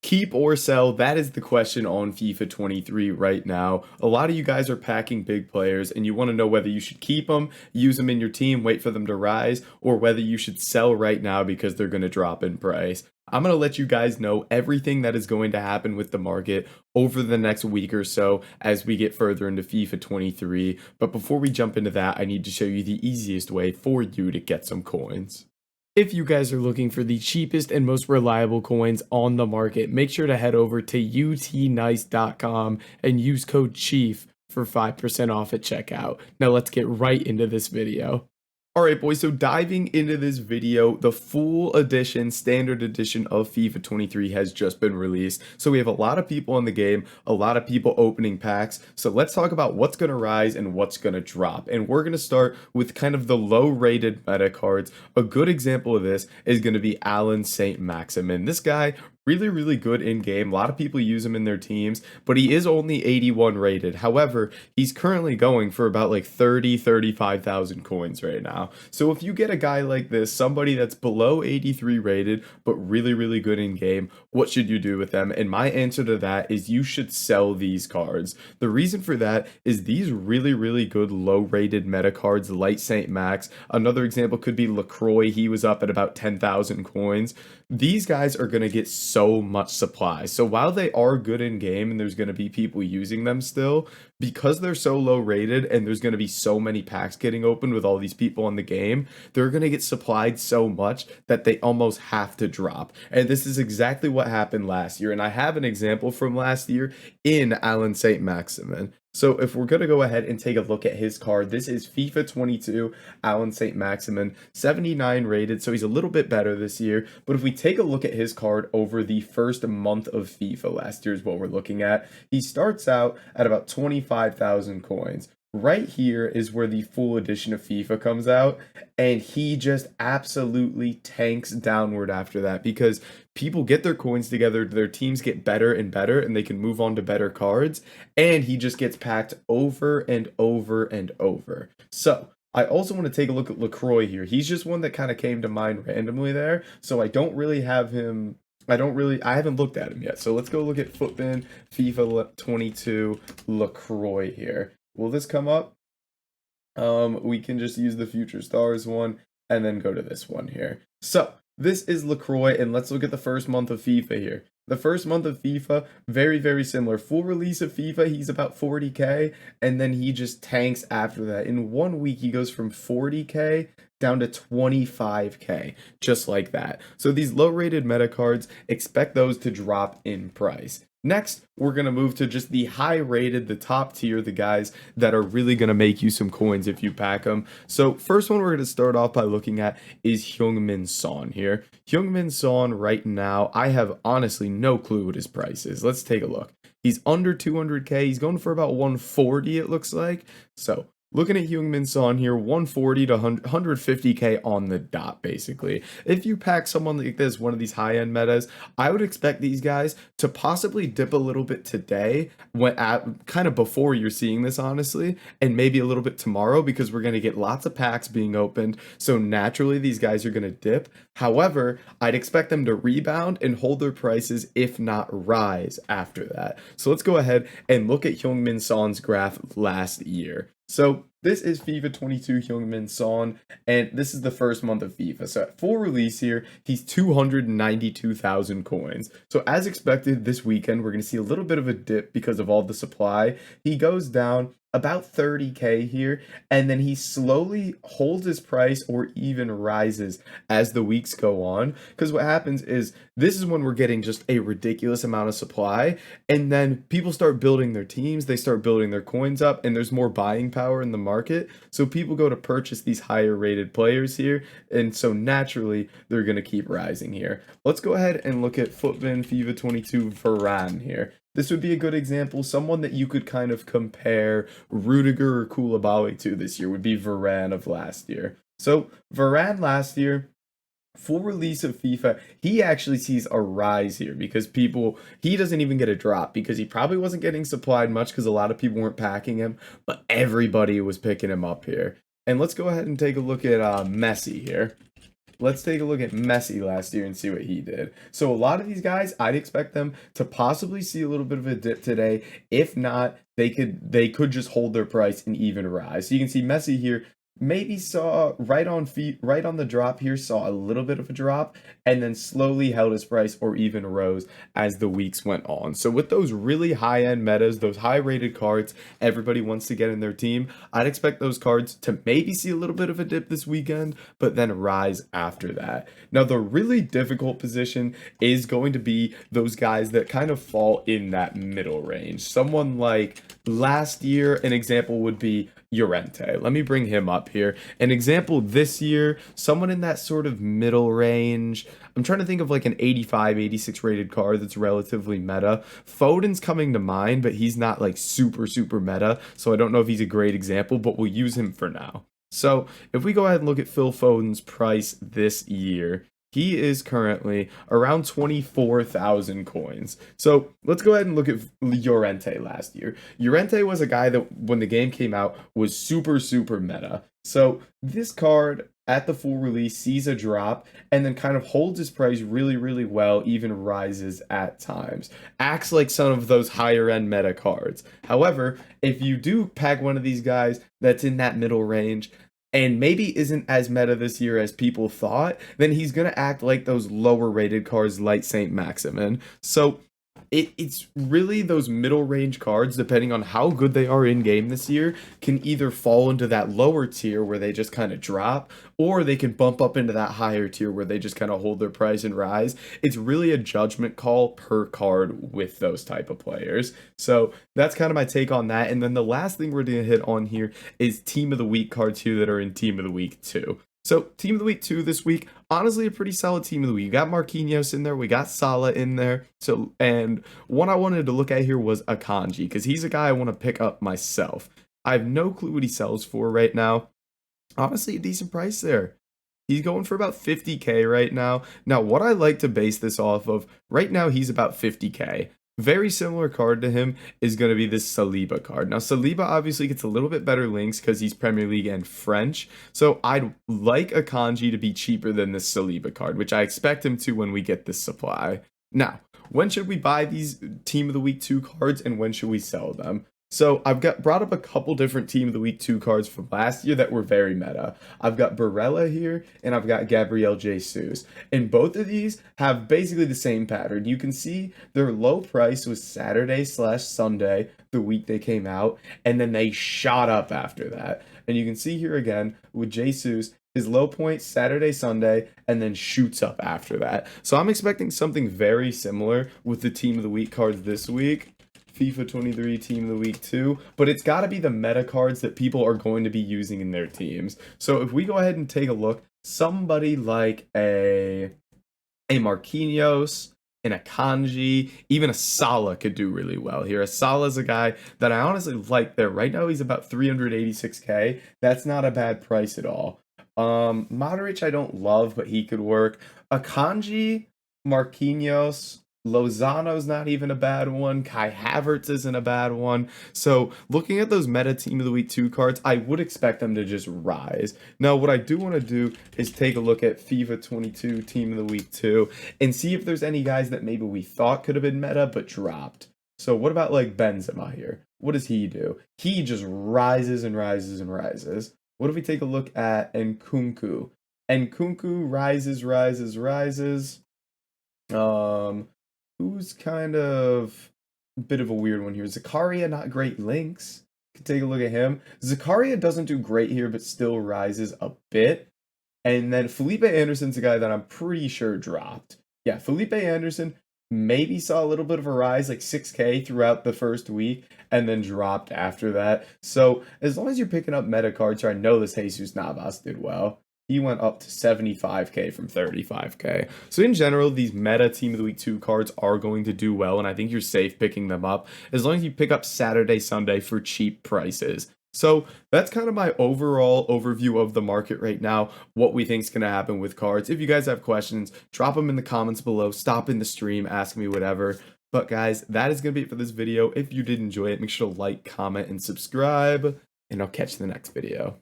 Keep or sell? That is the question on FIFA 23 right now. A lot of you guys are packing big players and you want to know whether you should keep them, use them in your team, wait for them to rise, or whether you should sell right now because they're going to drop in price. I'm going to let you guys know everything that is going to happen with the market over the next week or so as we get further into FIFA 23. But before we jump into that, I need to show you the easiest way for you to get some coins. If you guys are looking for the cheapest and most reliable coins on the market, make sure to head over to utnice.com and use code CHIEF for 5% off at checkout. Now let's get right into this video. Alright boys, so diving into this video, the full edition, standard edition of FIFA 23 has just been released. So we have a lot of people in the game, a lot of people opening packs. So let's talk about what's going to rise and what's going to drop. And we're going to start with kind of the low rated meta cards. A good example of this is going to be Alan St. Maximin. This guy, really good in game. A lot of people use him in their teams, but he is only 81 rated. However, he's currently going for about like 35,000 coins right now. So if you get a guy like this, somebody that's below 83 rated, but really good in game, what should you do with them? And my answer to that is you should sell these cards. The reason for that is these really good low rated meta cards, like St. Max. Another example could be LaCroix. He was up at about 10,000 coins. These guys are going to get so much supply. So while they are good in game and there's going to be people using them still, because they're so low rated and there's going to be so many packs getting opened with all these people in the game, they're going to get supplied so much that they almost have to drop. And this is exactly what happened last year. And I have an example from last year in Alan St. Maximin. So if we're going to go ahead and take a look at his card, this is FIFA 22, Alan St. Maximin, 79 rated, so he's a little bit better this year. But if we take a look at his card over the first month of FIFA last year is what we're looking at, he starts out at about 25,000 coins. Right here is where the full edition of FIFA comes out, and he just absolutely tanks downward after that because people get their coins together, their teams get better and better, and they can move on to better cards, and he just gets packed over and over. So I also want to take a look at LaCroix here. He's just one that kind of came to mind randomly there, so I don't really have him. I haven't looked at him yet. So let's go look at Footbin FIFA 22 LaCroix here. Will this come up? We can just use the Future Stars one and then go to this one here. So this is LaCroix, and let's look at the first month of FIFA here. The first month of FIFA, very similar. Full release of FIFA, he's about 40k, and then he just tanks after that. In 1 week, he goes from 40k down to 25k, just like that. So these low-rated meta cards, expect those to drop in price. Next, we're going to move to just the high-rated, the top tier, the guys that are really going to make you some coins if you pack them. So first one we're going to start off by looking at is Heung-min Son here. Heung-min Son right now, I have honestly no clue what his price is. Let's take a look. He's under 200k. He's going for about 140 it looks like. So looking at Heung-min Son here, 140 to 150k on the dot, basically. If you pack someone like this, one of these high-end metas, I would expect these guys to possibly dip a little bit today, kind of before you're seeing this, honestly, and maybe a little bit tomorrow, because we're going to get lots of packs being opened, so naturally these guys are going to dip. However, I'd expect them to rebound and hold their prices, if not rise, after that. So let's go ahead and look at Heung-min Son's graph last year. So this is FIFA 22 Heung-min Son, and this is the first month of FIFA. So at full release here, he's 292,000 coins. So as expected, this weekend, we're going to see a little bit of a dip because of all the supply. He goes down about 30k here, and then he slowly holds his price or even rises as the weeks go on, because what happens is this is when we're getting just a ridiculous amount of supply, and then people start building their teams, they start building their coins up, and there's more buying power in the market, so people go to purchase these higher rated players here, and so naturally they're going to keep rising here. Let's go ahead and look at Footbin FIFA 22 Varane here. This would be a good example. Someone that you could kind of compare Rudiger or Koulibaly to this year would be Varane of last year. So Varane last year, full release of FIFA, he actually sees a rise here because he doesn't even get a drop because he probably wasn't getting supplied much because a lot of people weren't packing him, but everybody was picking him up here. And let's go ahead and take a look at Messi here. let's take a look at Messi last year and see what he did. So a lot of these guys, I'd expect them to possibly see a little bit of a dip today. If not, they could just hold their price and even rise. So you can see Messi here maybe saw right on the drop here, saw a little bit of a drop, and then slowly held his price or even rose as the weeks went on. So with those really high-end metas, those high-rated cards everybody wants to get in their team, I'd expect those cards to maybe see a little bit of a dip this weekend, but then rise after that. Now, the really difficult position is going to be those guys that kind of fall in that middle range. Someone like last year, an example would be Llorente. Let me bring him up here. An example this year, someone in that sort of middle range. I'm trying to think of like an 85, 86 rated card that's relatively meta. Foden's coming to mind, but he's not like super, super meta. So I don't know if he's a great example, but we'll use him for now. So if we go ahead and look at Phil Foden's price this year, he is currently around 24,000 coins. So let's go ahead and look at Llorente last year. Llorente was a guy that when the game came out was super, super meta. So this card at the full release sees a drop and then kind of holds his price really, really well, even rises at times. Acts like some of those higher end meta cards. However, if you do pack one of these guys that's in that middle range, and maybe isn't as meta this year as people thought, then he's going to act like those lower rated cards like St. Maximin. So it's really those middle range cards, depending on how good they are in game this year, can either fall into that lower tier where they just kind of drop, or they can bump up into that higher tier where they just kind of hold their price and rise. It's really a judgment call per card with those type of players. So that's kind of my take on that. And then the last thing we're going to hit on here is Team of the Week cards here that are in Team of the Week 2. So Team of the Week 2 this week, honestly a pretty solid Team of the Week. You got Marquinhos in there, we got Salah in there. So, and one I wanted to look at here was Akanji, because he's a guy I want to pick up myself. I have no clue what he sells for right now. Honestly, a decent price there. He's going for about 50K right now. Now, what I like to base this off of, right now he's about 50K. Very similar card to him is going to be this Saliba card. Now, Saliba obviously gets a little bit better links because he's Premier League and French. So I'd like Akanji to be cheaper than this Saliba card, which I expect him to when we get this supply. Now, when should we buy these Team of the Week 2 cards and when should we sell them? So I've brought up a couple different Team of the Week 2 cards from last year that were very meta. I've got Barella here and I've got Gabriel Jesus. And both of these have basically the same pattern. You can see their low price was Saturday/Sunday, the week they came out, and then they shot up after that. And you can see here again with Jesus, his low point Saturday, Sunday, and then shoots up after that. So I'm expecting something very similar with the Team of the Week cards this week. FIFA 23 Team of the Week 2, but it's got to be the meta cards that people are going to be using in their teams. So if we go ahead and take a look, somebody like a Marquinhos, an Akanji, even a Salah could do really well here. A Salah is a guy that I honestly like there. Right now he's about 386K. That's not a bad price at all. Modric I don't love, but he could work. Akanji, Marquinhos, Lozano's not even a bad one. Kai Havertz isn't a bad one. So looking at those meta Team of the Week 2 cards, I would expect them to just rise. Now, what I do want to do is take a look at FIFA 22 Team of the Week 2 and see if there's any guys that maybe we thought could have been meta but dropped. So what about like Benzema here? What does he do? He just rises and rises and rises. What if we take a look at Nkunku? Nkunku rises, rises, rises. Who's kind of a bit of a weird one here? Zakaria, not great links. Could take a look at him. Zakaria doesn't do great here, but still rises a bit. And then Felipe Anderson's a guy that I'm pretty sure dropped. Yeah, Felipe Anderson maybe saw a little bit of a rise, like 6K throughout the first week, and then dropped after that. So as long as you're picking up meta cards, I know this Jesus Navas did well. He went up to 75K from 35K. So in general, these meta Team of the Week 2 cards are going to do well, and I think you're safe picking them up as long as you pick up Saturday, Sunday for cheap prices. So that's kind of my overall overview of the market right now, what we think is going to happen with cards. If you guys have questions, drop them in the comments below, stop in the stream, ask me whatever. But guys, that is going to be it for this video. If you did enjoy it, make sure to like, comment, and subscribe, and I'll catch you in the next video.